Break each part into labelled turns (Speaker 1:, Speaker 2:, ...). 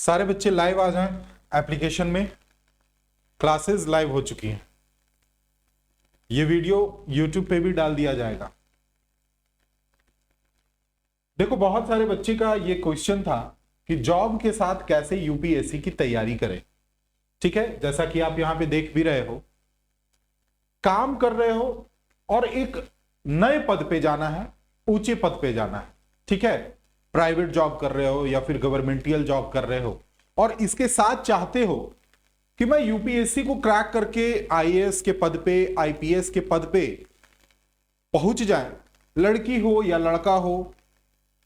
Speaker 1: सारे बच्चे लाइव आ जाएं एप्लीकेशन में। क्लासेस लाइव हो चुकी हैं। ये वीडियो यूट्यूब पे भी डाल दिया जाएगा। देखो, बहुत सारे बच्चे का ये क्वेश्चन था कि जॉब के साथ कैसे यूपीएससी की तैयारी करें। ठीक है, जैसा कि आप यहां पे देख भी रहे हो, काम कर रहे हो और एक नए पद पे जाना है, ऊंचे पद पे जाना है। ठीक है, प्राइवेट जॉब कर रहे हो या फिर गवर्नमेंटल जॉब कर रहे हो और इसके साथ चाहते हो कि मैं यूपीएससी को क्रैक करके आईएएस के पद पे, आईपीएस के पद पे पहुंच जाए, लड़की हो या लड़का हो,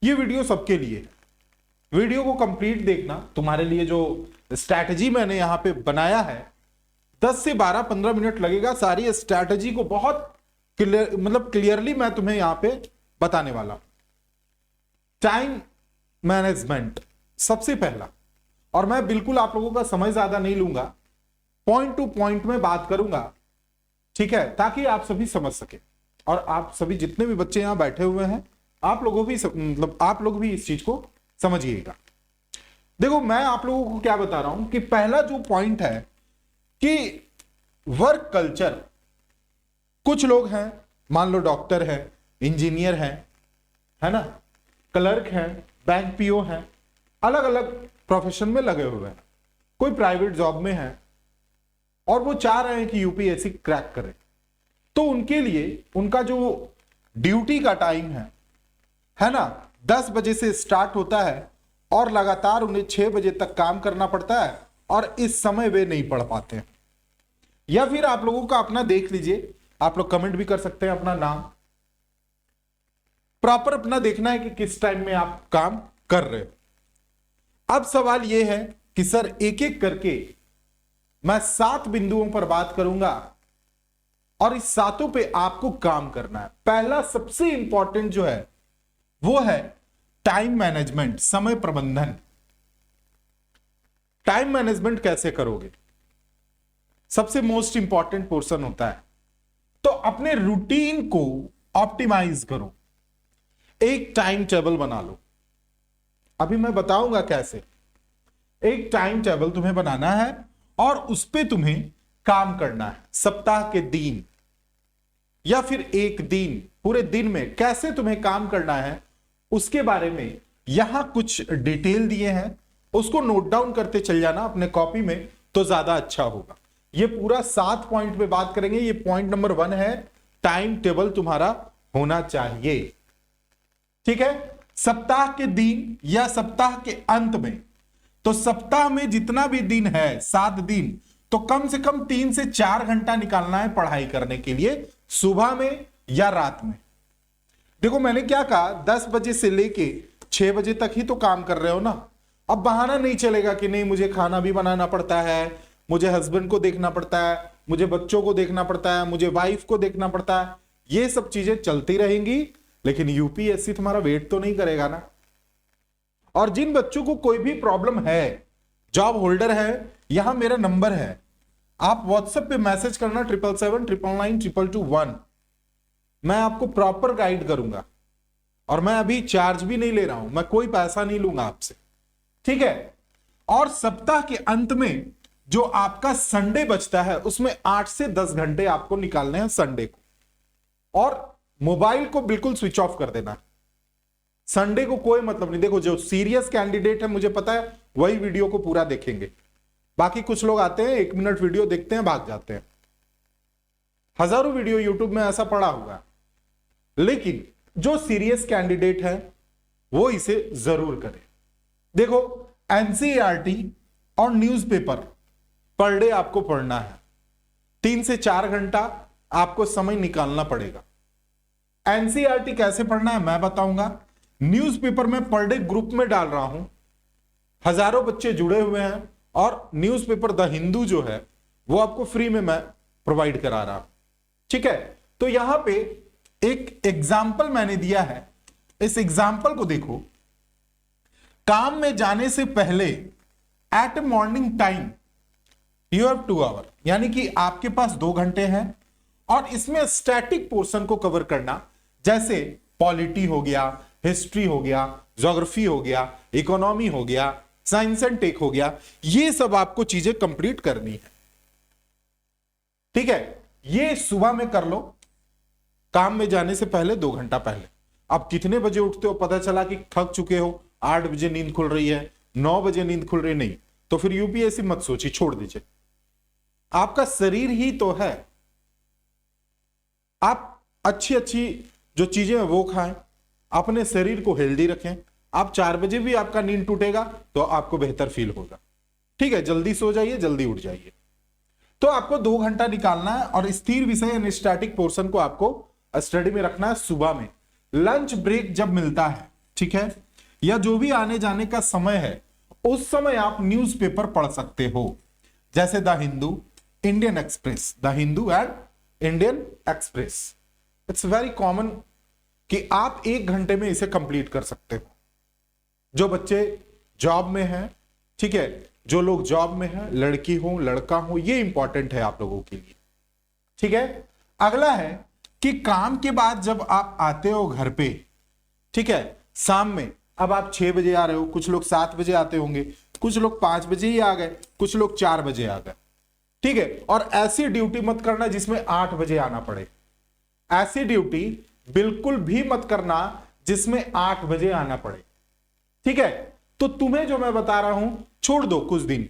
Speaker 1: ये वीडियो सबके लिए। वीडियो को कंप्लीट देखना। तुम्हारे लिए जो स्ट्रैटेजी मैंने यहां पे बनाया है, 10 से 12-15 मिनट लगेगा। सारी स्ट्रैटेजी को बहुत क्लियरली मैं तुम्हें यहां पे बताने वाला हूं। टाइम मैनेजमेंट सबसे पहला, और मैं बिल्कुल आप लोगों का समय ज्यादा नहीं लूंगा, पॉइंट टू पॉइंट में बात करूंगा। ठीक है, ताकि आप सभी समझ सके और आप सभी जितने भी बच्चे यहां बैठे हुए हैं, आप लोग भी इस चीज को समझिएगा। देखो, मैं आप लोगों को क्या बता रहा हूं कि पहला जो पॉइंट है कि वर्क कल्चर। कुछ लोग हैं, मान लो डॉक्टर है, इंजीनियर है ना, क्लर्क है, बैंक पीओ है, अलग अलग प्रोफेशन में लगे हुए हैं, कोई प्राइवेट जॉब में है और वो चाह रहे हैं कि यूपीएससी क्रैक करें। तो उनके लिए उनका जो ड्यूटी का टाइम है ना, 10 बजे से स्टार्ट होता है और लगातार उन्हें 6 बजे तक काम करना पड़ता है और इस समय वे नहीं पढ़ पाते हैं। या फिर आप लोगों का अपना देख लीजिए, आप लोग कमेंट भी कर सकते हैं अपना नाम। प्रॉपर अपना देखना है कि किस टाइम में आप काम कर रहे हो। अब सवाल यह है कि सर एक एक करके मैं 7 बिंदुओं पर बात करूंगा और इस 7 पे आपको काम करना है। पहला सबसे इंपॉर्टेंट जो है वो है टाइम मैनेजमेंट, समय प्रबंधन। टाइम मैनेजमेंट कैसे करोगे, सबसे मोस्ट इंपॉर्टेंट पोर्शन होता है। तो अपने रूटीन को ऑप्टिमाइज करो, एक टाइम टेबल बना लो। अभी मैं बताऊंगा कैसे। एक टाइम टेबल तुम्हें बनाना है और उस पे तुम्हें काम करना है। सप्ताह के दिन या फिर एक दिन, पूरे दिन में कैसे तुम्हें काम करना है, उसके बारे में यहां कुछ डिटेल दिए हैं। उसको नोट डाउन करते चल जाना अपने कॉपी में, तो ज्यादा अच्छा होगा। ये पूरा 7 पॉइंट पे बात करेंगे। ये पॉइंट नंबर 1 है, टाइम टेबल तुम्हारा होना चाहिए। ठीक है, सप्ताह के दिन या सप्ताह के अंत में, तो सप्ताह में जितना भी दिन है 7 दिन, तो कम से कम 3 से 4 घंटा निकालना है पढ़ाई करने के लिए, सुबह में या रात में। देखो, मैंने क्या कहा, 10 बजे से लेके 6 बजे तक ही तो काम कर रहे हो ना। अब बहाना नहीं चलेगा कि नहीं मुझे खाना भी बनाना पड़ता है, मुझे हस्बैंड को देखना पड़ता है, मुझे बच्चों को देखना पड़ता है, मुझे वाइफ को देखना पड़ता है। ये सब चीजें चलती रहेंगी, लेकिन यूपीएससी तुम्हारा वेट तो नहीं करेगा ना। और जिन बच्चों को कोई भी प्रॉब्लम है, जॉब होल्डर है, यहां मेरा नंबर है, आप व्हाट्सएप पे मैसेज करना 777-999-22221। मैं आपको प्रॉपर गाइड करूंगा और मैं अभी चार्ज भी नहीं ले रहा हूं, मैं कोई पैसा नहीं लूंगा आपसे। ठीक है, और सप्ताह के अंत में जो आपका संडे बचता है, उसमें 8 से 10 घंटे आपको निकालने हैं संडे को, और मोबाइल को बिल्कुल स्विच ऑफ कर देना। संडे को कोई मतलब नहीं। देखो, जो सीरियस कैंडिडेट है, मुझे पता है, वही वीडियो को पूरा देखेंगे। बाकी कुछ लोग आते हैं, 1 मिनट वीडियो देखते हैं, भाग जाते हैं। हजारों वीडियो यूट्यूब में ऐसा पड़ा हुआ है। लेकिन जो सीरियस कैंडिडेट है वो इसे जरूर करे। देखो, एनसीईआरटी और न्यूज़पेपर पर डे आपको पढ़ना है। 3 से 4 घंटा आपको समय निकालना पड़ेगा। एनसीईआरटी कैसे पढ़ना है मैं बताऊंगा। न्यूज़पेपर में पर डे ग्रुप में डाल रहा हूं, हजारों बच्चे जुड़े हुए हैं, और न्यूज़पेपर द हिंदू जो है वो आपको फ्री में मैं प्रोवाइड करा रहा हूं। ठीक है, तो यहां पे एक एग्जाम्पल मैंने दिया है। इस एग्जाम्पल को देखो। काम में जाने से पहले at morning time you have 2 hour, यानी कि आपके पास 2 घंटे हैं, और इसमें स्टैटिक पोर्शन को कवर करना, जैसे पॉलिटी हो गया, हिस्ट्री हो गया, ज्योग्राफी हो गया, इकोनॉमी हो गया, साइंस एंड टेक हो गया, ये सब आपको चीजें कंप्लीट करनी है। ठीक है, ये सुबह में कर लो, काम में जाने से पहले 2 घंटा पहले। अब कितने बजे उठते हो, पता चला कि थक चुके हो, 8 बजे नींद खुल रही है, 9 बजे नींद खुल रही नहीं, तो फिर यूपीएससी मत सोचिए, छोड़ दीजिए। आपका शरीर ही तो है, आप अच्छी अच्छी जो चीजें हैं वो खाएं, अपने शरीर को हेल्दी रखें। आप 4 बजे भी आपका नींद टूटेगा तो आपको बेहतर फील होगा। ठीक है, जल्दी सो जाइए, जल्दी उठ जाइए। तो आपको 2 घंटा निकालना है और स्थिर विषय यानी स्टैटिक पोर्शन को आपको स्टडी में रखना है सुबह में। लंच ब्रेक जब मिलता है, ठीक है, या जो भी आने जाने का समय है, उस समय आप न्यूज़पेपर पढ़ सकते हो, जैसे the Hindu, Indian express, the Hindu and Indian express. It's very common कि आप 1 घंटे में इसे कंप्लीट कर सकते हो। जो बच्चे जॉब में हैं, ठीक है, जो लोग जॉब में हैं, लड़की हो लड़का हो, ये इंपॉर्टेंट है आप लोगों के लिए। ठीक है, अगला है कि काम के बाद जब आप आते हो घर पे, ठीक है, शाम में, अब आप 6 बजे आ रहे हो, कुछ लोग 7 बजे आते होंगे, कुछ लोग 5 बजे ही आ गए, कुछ लोग 4 बजे आ गए। ठीक है, और ऐसी ड्यूटी मत करना जिसमें 8 बजे आना पड़े, ऐसी ड्यूटी बिल्कुल भी मत करना जिसमें 8 बजे आना पड़े। ठीक है, तो तुम्हें जो मैं बता रहा हूं, छोड़ दो कुछ दिन।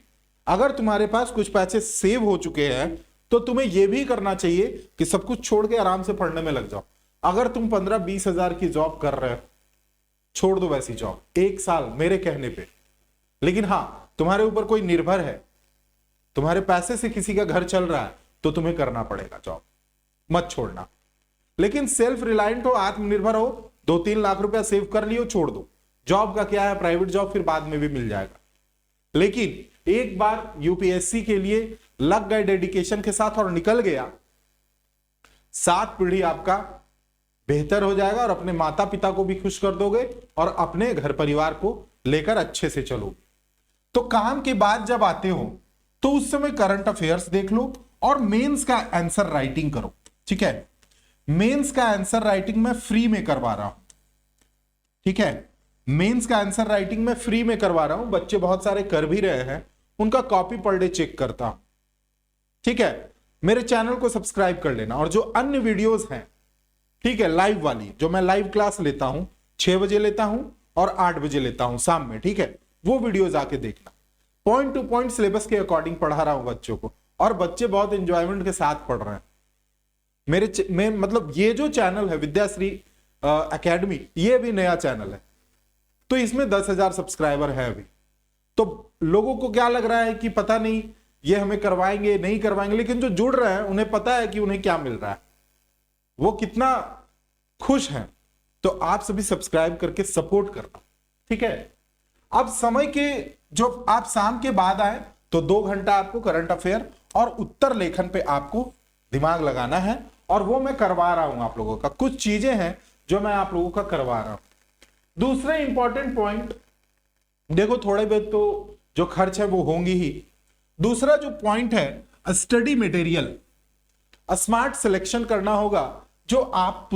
Speaker 1: अगर तुम्हारे पास कुछ पैसे सेव हो चुके हैं तो तुम्हें यह भी करना चाहिए कि सब कुछ छोड़ के आराम से पढ़ने में लग जाओ। अगर तुम 15-20 हजार की जॉब कर रहे हो, छोड़ दो वैसी जॉब 1 साल मेरे कहने पे। लेकिन हां, तुम्हारे ऊपर कोई निर्भर है, तुम्हारे पैसे से किसी का घर चल रहा है, तो तुम्हें करना पड़ेगा जॉब, मत छोड़ना। लेकिन सेल्फ रिलायंट हो, आत्मनिर्भर हो, 2-3 लाख रुपया सेव कर लियो, छोड़ दो। जॉब का क्या है, प्राइवेट जॉब फिर बाद में भी मिल जाएगा। लेकिन एक बार यूपीएससी के लिए लग गए डेडिकेशन के साथ और निकल गया, 7 पीढ़ी आपका बेहतर हो जाएगा और अपने माता पिता को भी खुश कर दोगे और अपने घर परिवार को लेकर अच्छे से चलोगे। तो काम के बाद जब आते हो तो उस समय करंट अफेयर्स देख लो और मेंस का आंसर राइटिंग करो। ठीक है, मेंस का आंसर राइटिंग मैं फ्री में करवा रहा हूं। ठीक है, मेंस का आंसर राइटिंग में फ्री में करवा रहा हूं, बच्चे बहुत सारे कर भी रहे हैं, उनका कॉपी पर डे चेक करता हूं। ठीक है, मेरे चैनल को सब्सक्राइब कर लेना। और जो अन्य वीडियोस हैं, ठीक है, लाइव वाली, जो मैं लाइव क्लास लेता हूं, 6 बजे लेता हूं और 8 बजे लेता हूं शाम में, ठीक है, वो वीडियोस आके देखना। पॉइंट टू पॉइंट सिलेबस के अकॉर्डिंग पढ़ा रहा हूं बच्चों को, और बच्चे बहुत एंजॉयमेंट के साथ पढ़ रहे हैं। मेरे मतलब ये जो चैनल है विद्याश्री एकेडमी, ये भी नया चैनल है, तो इसमें 10,000 सब्सक्राइबर है अभी। तो लोगों को क्या लग रहा है कि पता नहीं ये हमें करवाएंगे नहीं करवाएंगे, लेकिन जो जुड़ रहे हैं उन्हें पता है कि उन्हें क्या मिल रहा है, वो कितना खुश हैं। तो आप सभी सब्सक्राइब करके सपोर्ट करना। ठीक है, अब समय के जो आप शाम के बाद आए तो 2 घंटा आपको करंट अफेयर और उत्तर लेखन पे आपको दिमाग लगाना है, और वो मैं करवा रहा हूं आप लोगों का। कुछ चीजें हैं जो मैं आप लोगों का करवा रहा हूं। दूसरे इंपॉर्टेंट पॉइंट देखो, थोड़े बहुत तो जो खर्च है वो होंगी ही। दूसरा जो पॉइंट है, स्टडी मटेरियल स्मार्ट सिलेक्शन करना होगा। जो आप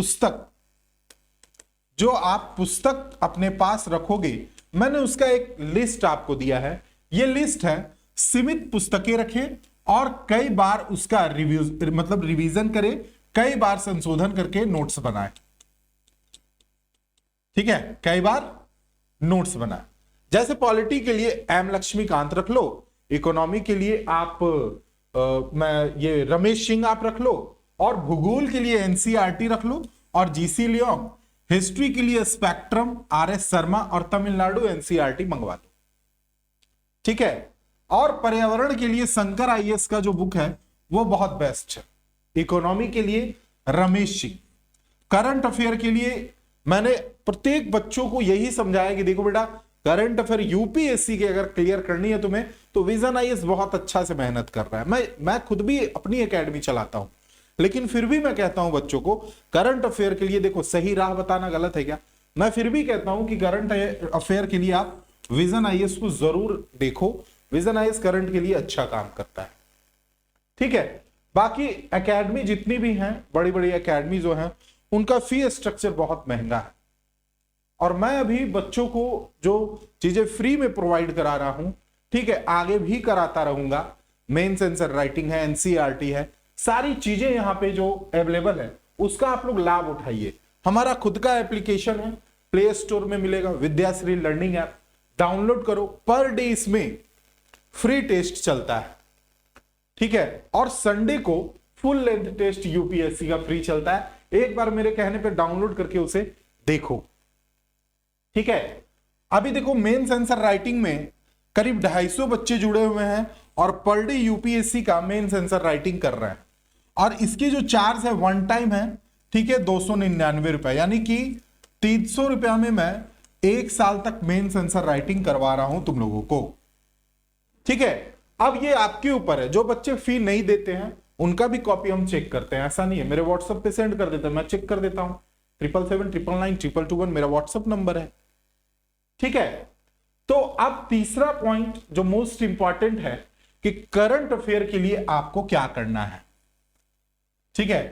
Speaker 1: पुस्तक अपने पास रखोगे, मैंने उसका एक लिस्ट आपको दिया है। यह लिस्ट है, सीमित पुस्तकें रखें और कई बार उसका रिवीजन करें, कई बार संशोधन करके नोट्स बनाएं। ठीक है, कई बार नोट्स बनाएं। जैसे पॉलिटी के लिए एम लक्ष्मीकांत रख लो, इकोनॉमी के लिए आप ये रमेश सिंह आप रख लो, और भूगोल के लिए एनसीईआरटी रख लो, और जीसी लियोंग, हिस्ट्री के लिए स्पेक्ट्रम आरएस शर्मा, और तमिलनाडु एनसीईआरटी मंगवा लो। ठीक है, और पर्यावरण के लिए शंकर आईएएस का जो बुक है वो बहुत बेस्ट है। इकोनॉमी के लिए रमेश सिंह। करंट अफेयर के लिए मैंने प्रत्येक बच्चों को यही समझाया कि देखो बेटा, करंट अफेयर यूपीएससी के अगर क्लियर करनी है तुम्हें, तो विजन आईएएस बहुत अच्छा से मेहनत कर रहा है। मैं खुद भी अपनी एकेडमी चलाता हूं, लेकिन फिर भी मैं कहता हूं बच्चों को करंट अफेयर के लिए, देखो सही राह बताना गलत है क्या, मैं फिर भी कहता हूं कि करंट अफेयर के लिए आप विजन आईएएस को जरूर देखो। विजन आईएएस करंट के लिए अच्छा काम करता है। ठीक है, बाकी एकेडमी जितनी भी हैं, बड़ी बड़ी एकेडमी जो हैं, उनका फी स्ट्रक्चर बहुत महंगा है। और मैं अभी बच्चों को जो चीजें फ्री में प्रोवाइड करा रहा हूं, ठीक है, आगे भी कराता रहूंगा। मेंस आंसर राइटिंग है, एनसीईआरटी है, सारी चीजें यहां पे जो अवेलेबल है उसका आप लोग लाभ उठाइए। हमारा खुद का एप्लीकेशन है, प्ले स्टोर में मिलेगा, विद्याश्री लर्निंग ऐप, डाउनलोड करो। पर डे इसमें फ्री टेस्ट चलता है, ठीक है, और संडे को फुल लेंथ टेस्ट यूपीएससी का फ्री चलता है। एक बार मेरे कहने पे डाउनलोड करके उसे देखो, ठीक है। अभी देखो मेंस आंसर राइटिंग में करीब 250 बच्चे जुड़े हुए हैं और पर डे यूपीएससी का मेंस आंसर राइटिंग कर रहे हैं, और इसके जो चार्ज है वन टाइम है, ठीक है, 299 रुपए, यानी कि 300 रुपया में मैं 1 साल तक मेंस आंसर राइटिंग करवा रहा हूं तुम लोगों को, ठीक है। अब ये आपके ऊपर है, जो बच्चे फी नहीं देते हैं उनका भी कॉपी हम चेक करते हैं, ऐसा नहीं है, मेरे व्हाट्सएप पे सेंड कर देते हैं, मैं चेक कर देता हूं। 777999221 मेरा व्हाट्सएप नंबर है, ठीक है। तो अब तीसरा पॉइंट जो मोस्ट इंपॉर्टेंट है कि करंट अफेयर के लिए आपको क्या करना है, ठीक है।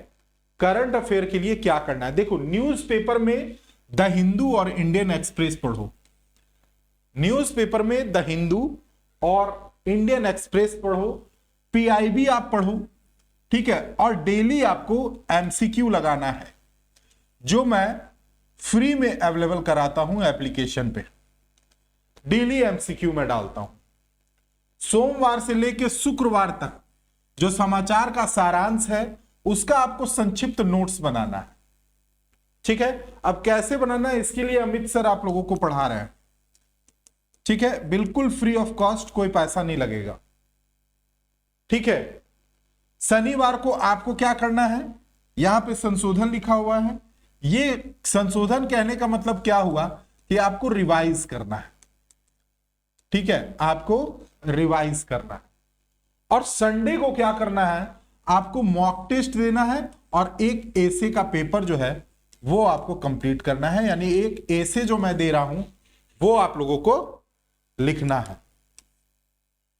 Speaker 1: करंट अफेयर के लिए क्या करना है, देखो न्यूज़पेपर में द हिंदू और इंडियन एक्सप्रेस पढ़ो, न्यूज़पेपर में द हिंदू और इंडियन एक्सप्रेस पढ़ो, पीआईबी आप पढ़ो, ठीक है, और डेली आपको एमसीक्यू लगाना है, जो मैं फ्री में अवेलेबल कराता हूं एप्लीकेशन पे। डेली एमसीक्यू में डालता हूं, सोमवार से लेकर शुक्रवार तक जो समाचार का सारांश है उसका आपको संक्षिप्त नोट्स बनाना है, ठीक है। अब कैसे बनाना है इसके लिए अमित सर आप लोगों को पढ़ा रहे हैं, ठीक है, बिल्कुल फ्री ऑफ कॉस्ट, कोई पैसा नहीं लगेगा, ठीक है। शनिवार को आपको क्या करना है, यहां पे संशोधन लिखा हुआ है, ये संशोधन कहने का मतलब क्या हुआ कि आपको रिवाइज करना है, ठीक है, आपको रिवाइज करना है। और संडे को क्या करना है, आपको मॉक टेस्ट देना है और एक एसे का पेपर जो है वो आपको कंप्लीट करना है, यानी एक एसे जो मैं दे रहा हूं वो आप लोगों को लिखना है,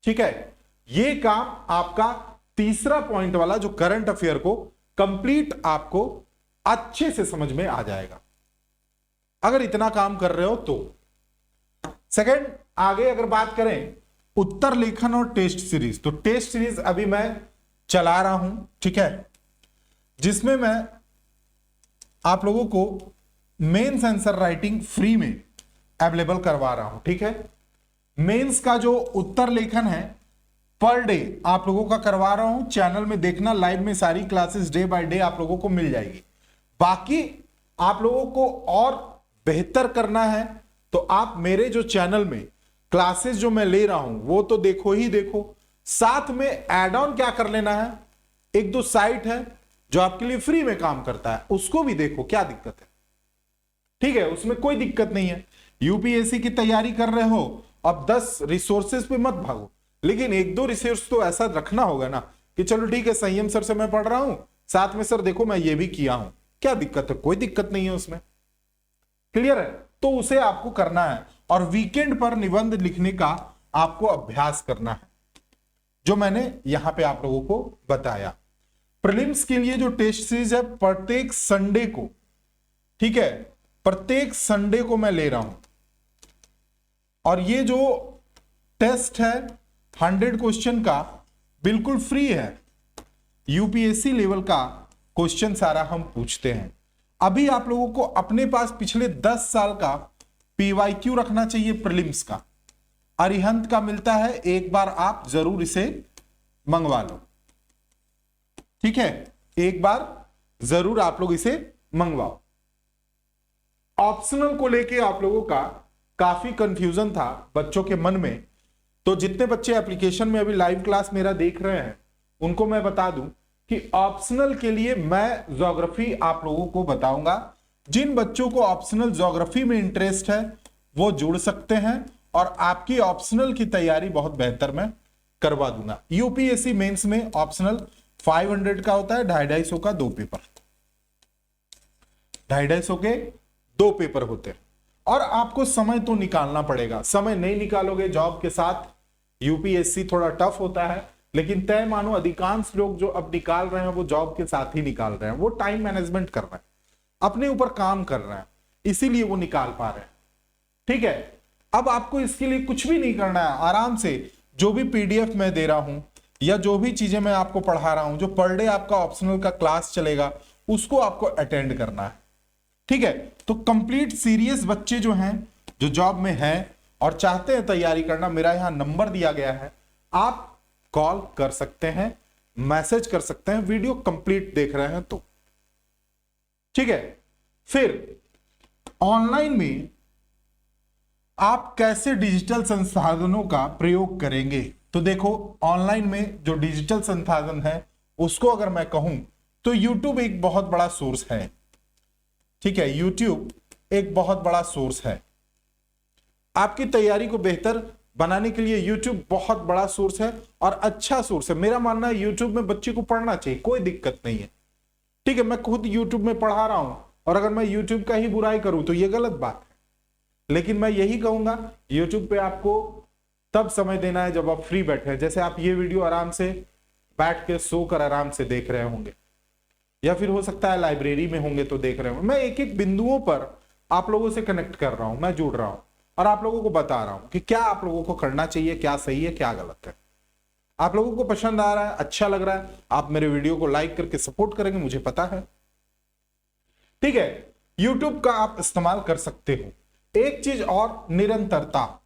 Speaker 1: ठीक है। ये काम आपका तीसरा पॉइंट वाला जो करंट अफेयर को कंप्लीट आपको अच्छे से समझ में आ जाएगा अगर इतना काम कर रहे हो तो। सेकंड, आगे अगर बात करें उत्तर लेखन और टेस्ट सीरीज, तो टेस्ट सीरीज अभी मैं चला रहा हूं, ठीक है, जिसमें मैं आप लोगों को मेंस आंसर राइटिंग फ्री में अवेलेबल करवा रहा हूं, ठीक है। मेंस का जो उत्तर लेखन है पर डे आप लोगों का करवा रहा हूं, चैनल में देखना, लाइव में सारी क्लासेस डे बाय डे आप लोगों को मिल जाएगी। बाकी आप लोगों को और बेहतर करना है तो आप मेरे जो चैनल में क्लासेस जो मैं ले रहा हूं वो तो देखो ही देखो, साथ में एड ऑन क्या कर लेना है, एक दो साइट है जो आपके लिए फ्री में काम करता है, उसको भी देखो, क्या दिक्कत है, ठीक है, उसमें कोई दिक्कत नहीं है। यूपीएससी की तैयारी कर रहे हो, अब 10 रिसोर्सेज पे मत भागो, लेकिन एक दो रिसोर्स तो ऐसा रखना होगा ना कि चलो ठीक है, संयम सर से मैं पढ़ रहा हूं, साथ में सर देखो मैं ये भी किया हूं, क्या दिक्कत है, कोई दिक्कत नहीं है उसमें, क्लियर है। तो उसे आपको करना है, और वीकेंड पर निबंध लिखने का आपको अभ्यास करना है, जो मैंने यहां पे आप लोगों को बताया। प्रीलिम्स के लिए जो टेस्ट सीरीज है प्रत्येक संडे को, ठीक है, प्रत्येक संडे को मैं ले रहा हूं, और ये जो टेस्ट है 100 क्वेश्चन का बिल्कुल फ्री है, यूपीएससी लेवल का क्वेश्चन सारा हम पूछते हैं। अभी आप लोगों को अपने पास पिछले 10 साल का पीवाईक्यू रखना चाहिए प्रीलिम्स का, अरिहंत का मिलता है, एक बार आप जरूर इसे मंगवा लो, ठीक है, एक बार जरूर आप लोग इसे मंगवाओ। ऑप्शनल को लेके आप लोगों का काफी कंफ्यूजन था बच्चों के मन में, तो जितने बच्चे एप्लीकेशन में अभी लाइव क्लास मेरा देख रहे हैं उनको मैं बता दूं कि ऑप्शनल के लिए मैं ज्योग्राफी आप लोगों को बताऊंगा। जिन बच्चों को ऑप्शनल ज्योग्राफी में इंटरेस्ट है वो जुड़ सकते हैं, और आपकी ऑप्शनल की तैयारी बहुत बेहतर मैं करवा दूंगा। यूपीएससी मेंस में ऑप्शनल 500 का होता है, 250 का 2 पेपर, 250 के 2 पेपर होते हैं, और आपको समय तो निकालना पड़ेगा। समय नहीं निकालोगे जॉब के साथ, यूपीएससी थोड़ा टफ होता है, लेकिन तय मानो अधिकांश लोग जो अब निकाल रहे हैं वो जॉब के साथ ही निकाल रहे हैं, वो टाइम मैनेजमेंट कर रहे हैं, अपने ऊपर काम कर रहे हैं। इसीलिए वो निकाल पा रहे हैं। ठीक है, अब आपको इसके लिए कुछ भी नहीं करना है, आराम से जो भी पीडीएफ मैं दे रहा हूं या जो भी चीजें मैं आपको पढ़ा रहा हूं, जो पर डे आपका ऑप्शनल का क्लास चलेगा उसको आपको अटेंड करना है। ठीक है, तो कंप्लीट सीरियस बच्चे जो हैं, जो जॉब में हैं और चाहते हैं तैयारी करना, मेरा यहां नंबर दिया गया है, आप कॉल कर सकते हैं, मैसेज कर सकते हैं, वीडियो कंप्लीट देख रहे हैं तो। ठीक है, फिर ऑनलाइन में आप कैसे डिजिटल संसाधनों का प्रयोग करेंगे। तो देखो, ऑनलाइन में जो डिजिटल संसाधन है उसको अगर मैं कहूं तो YouTube एक बहुत बड़ा सोर्स है। ठीक है, YouTube एक बहुत बड़ा सोर्स है। आपकी तैयारी को बेहतर बनाने के लिए YouTube बहुत बड़ा सोर्स है और अच्छा सोर्स है। मेरा मानना है YouTube में बच्चे को पढ़ना चाहिए, कोई दिक्कत नहीं है। ठीक है, मैं खुद YouTube में पढ़ा रहा हूं और अगर मैं YouTube का ही बुराई करूं तो यह गलत बात है। लेकिन मैं यही कहूंगा, YouTube पे आपको तब समय देना है जब आप फ्री बैठे हैं। जैसे आप ये वीडियो आराम से बैठ के सोकर आराम से देख रहे होंगे, या फिर हो सकता है लाइब्रेरी में होंगे तो देख रहे होंगे। मैं एक एक बिंदुओं पर आप लोगों से कनेक्ट कर रहा हूं, मैं जुड़ रहा हूं और आप लोगों को बता रहा हूं कि क्या आप लोगों को करना चाहिए, क्या सही है, क्या गलत है। आप लोगों को पसंद आ रहा है, अच्छा लग रहा है, आप मेरे वीडियो को लाइक करके सपोर्ट करेंगे, मुझे पता है। ठीक है, YouTube का आप इस्तेमाल कर सकते हो। एक चीज और, निरंतरता,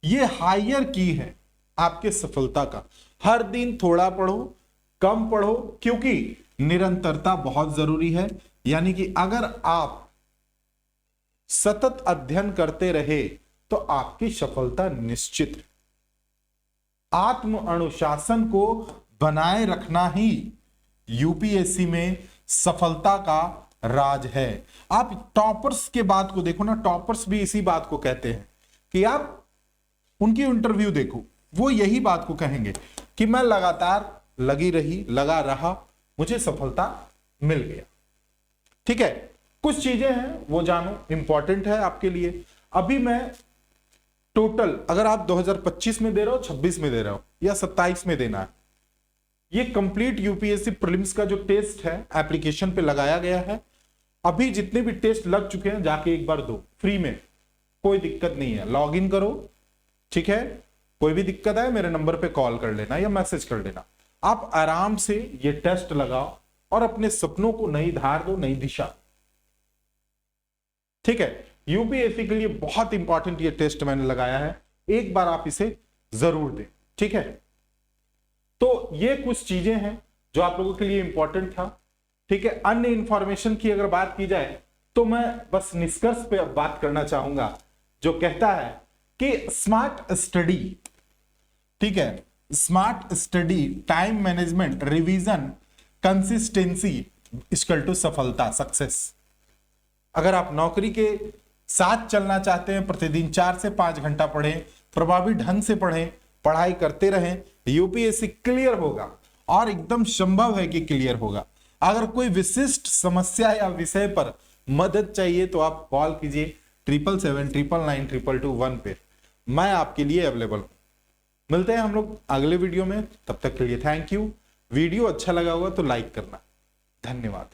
Speaker 1: ये हायर की है आपके सफलता का। हर दिन थोड़ा पढ़ो, कम पढ़ो, क्योंकि निरंतरता बहुत जरूरी है। यानी कि अगर आप सतत अध्ययन करते रहे तो आपकी सफलता निश्चित है। आत्म अनुशासन को बनाए रखना ही यूपीएससी में सफलता का राज है। आप टॉपर्स के बात को देखो ना, टॉपर्स भी इसी बात को कहते हैं कि आप उनकी इंटरव्यू देखो, वो यही बात को कहेंगे कि मैं लगातार लगा रहा, मुझे सफलता मिल गया। ठीक है, कुछ चीजें हैं वो जानो, इंपॉर्टेंट है आपके लिए। अभी मैं टोटल, अगर आप 2025 में दे रहे हो, 26 में दे रहे हो या 27 में देना है, ये कंप्लीट यूपीएससी प्रीलिम्स का जो टेस्ट है एप्लीकेशन पे लगाया गया है। अभी जितने भी टेस्ट लग चुके हैं जाके एक बार दो, फ्री में, कोई दिक्कत नहीं है। लॉग इन करो, ठीक है, कोई भी दिक्कत है मेरे नंबर पे कॉल कर लेना या मैसेज कर लेना। आप आराम से ये टेस्ट लगाओ और अपने सपनों को नई धार दो, नई दिशा। ठीक है, यूपीएससी के लिए बहुत इंपॉर्टेंट ये टेस्ट मैंने लगाया है, एक बार आप इसे जरूर दें। ठीक है, तो ये कुछ चीजें हैं जो आप लोगों के लिए इंपॉर्टेंट था। ठीक है, अन्य इंफॉर्मेशन की अगर बात की जाए तो मैं बस निष्कर्ष पे अब बात करना चाहूंगा, जो कहता है कि स्मार्ट स्टडी, ठीक है, smart study, time management, revision, consistency equal to सफलता, सक्सेस। अगर आप नौकरी के साथ चलना चाहते हैं, प्रतिदिन 4 से 5 घंटा पढ़ें, प्रभावी ढंग से पढ़ें, पढ़ाई करते रहें, यूपीएससी क्लियर होगा और एकदम संभव है कि क्लियर होगा। अगर कोई विशिष्ट समस्या या विषय पर मदद चाहिए तो आप कॉल कीजिए 777-999-222 पे, मैं आपके लिए अवेलेबल हूं। मिलते हैं हम लोग अगले वीडियो में, तब तक के लिए थैंक यू। वीडियो अच्छा लगा होगा तो लाइक करना। धन्यवाद।